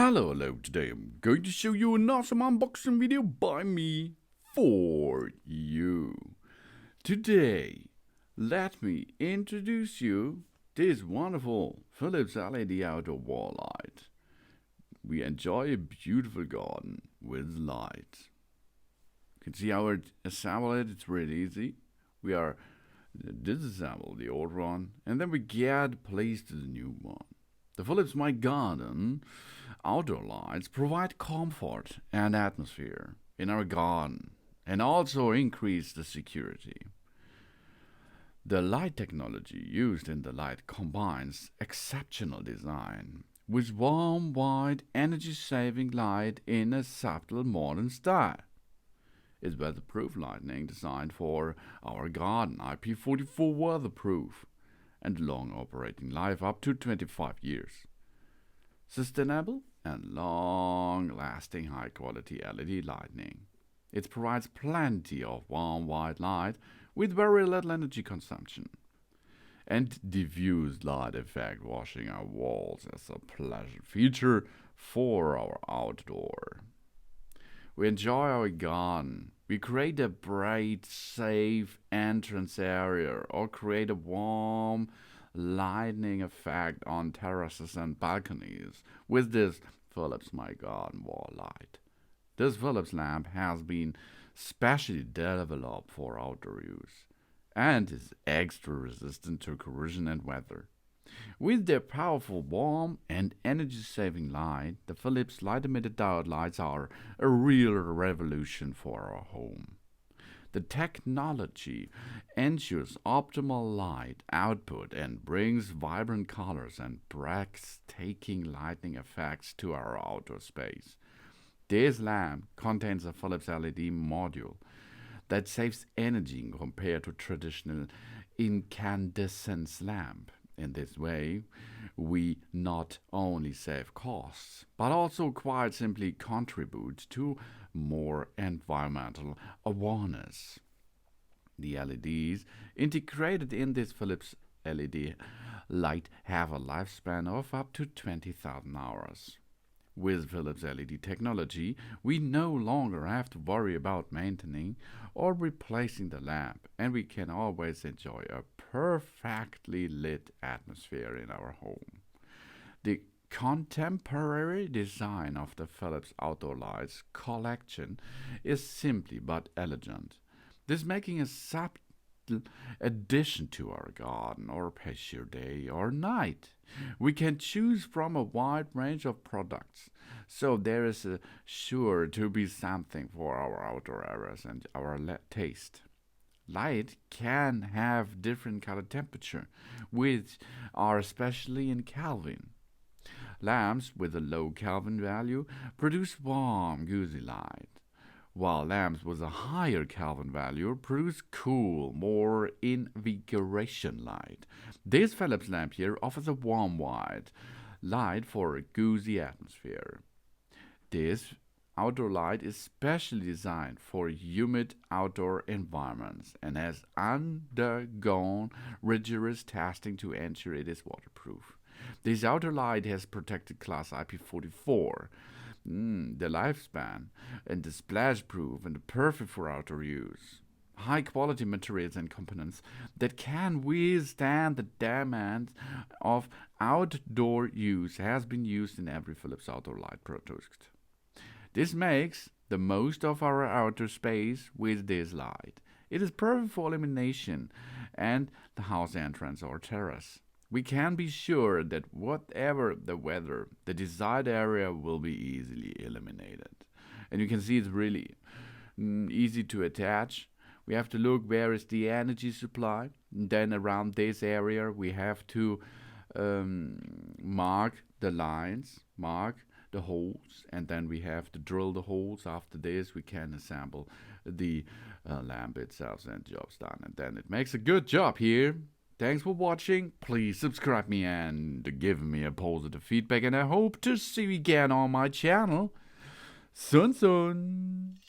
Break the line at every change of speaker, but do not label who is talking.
Hello, today I'm going to show you an awesome unboxing video by me for you. Today, let me introduce you this wonderful Philips LED outdoor wall light. We enjoy a beautiful garden with light. You can see how it assemble it's really easy. We are disassemble the old one and then we get placed to the new one. The Philips myGarden outdoor lights provide comfort and atmosphere in our garden and also increase the security. The light technology used in the light combines exceptional design with warm, white, energy-saving light in a subtle modern style. It's weatherproof lighting designed for our garden, IP44 Weatherproof, and long operating life up to 25 years. Sustainable and long-lasting high-quality LED lighting. It provides plenty of warm white light with very little energy consumption. And diffused light effect washing our walls as a pleasant feature for our outdoor. We enjoy our garden. We create a bright, safe entrance area or create a warm lighting effect on terraces and balconies with this Philips myGarden wall light. This Philips lamp has been specially developed for outdoor use and is extra resistant to corrosion and weather. With their powerful warm and energy-saving light, the Philips light-emitted diode lights are a real revolution for our home. The technology ensures optimal light output and brings vibrant colors and breathtaking lighting effects to our outdoor space. This lamp contains a Philips LED module that saves energy compared to traditional incandescent lamp. In this way, we not only save costs, but also quite simply contribute to more environmental awareness. The LEDs integrated in this Philips LED light have a lifespan of up to 20,000 hours. With Philips LED technology, we no longer have to worry about maintaining or replacing the lamp, and we can always enjoy a perfectly lit atmosphere in our home. The contemporary design of the Philips outdoor lights collection is simply but elegant. This making a subtle addition to our garden or patio day or night. We can choose from a wide range of products, so there is sure to be something for our outdoor areas and our taste. Light can have different color temperature, which are especially in Kelvin. Lamps with a low Kelvin value produce warm, cozy light, while lamps with a higher Kelvin value produce cool, more invigoration light. This Philips lamp here offers a warm white light for a cozy atmosphere. This outdoor light is specially designed for humid outdoor environments and has undergone rigorous testing to ensure it is waterproof. This outdoor light has protected class IP44. The lifespan and the splash proof and perfect for outdoor use. High quality materials and components that can withstand the demands of outdoor use has been used in every Philips outdoor light produced. This makes the most of our outdoor space with this light. It is perfect for illumination and the house entrance or terrace. We can be sure that whatever the weather, the desired area will be easily illuminated. And you can see it's really easy to attach. We have to look where is the energy supply. And then around this area we have to mark the lines, mark the holes, and then we have to drill the holes. After this we can assemble the lamp itself and job's done. And then it makes a good job here. Thanks for watching. Please subscribe me and give me a positive feedback, and I hope to see you again on my channel soon.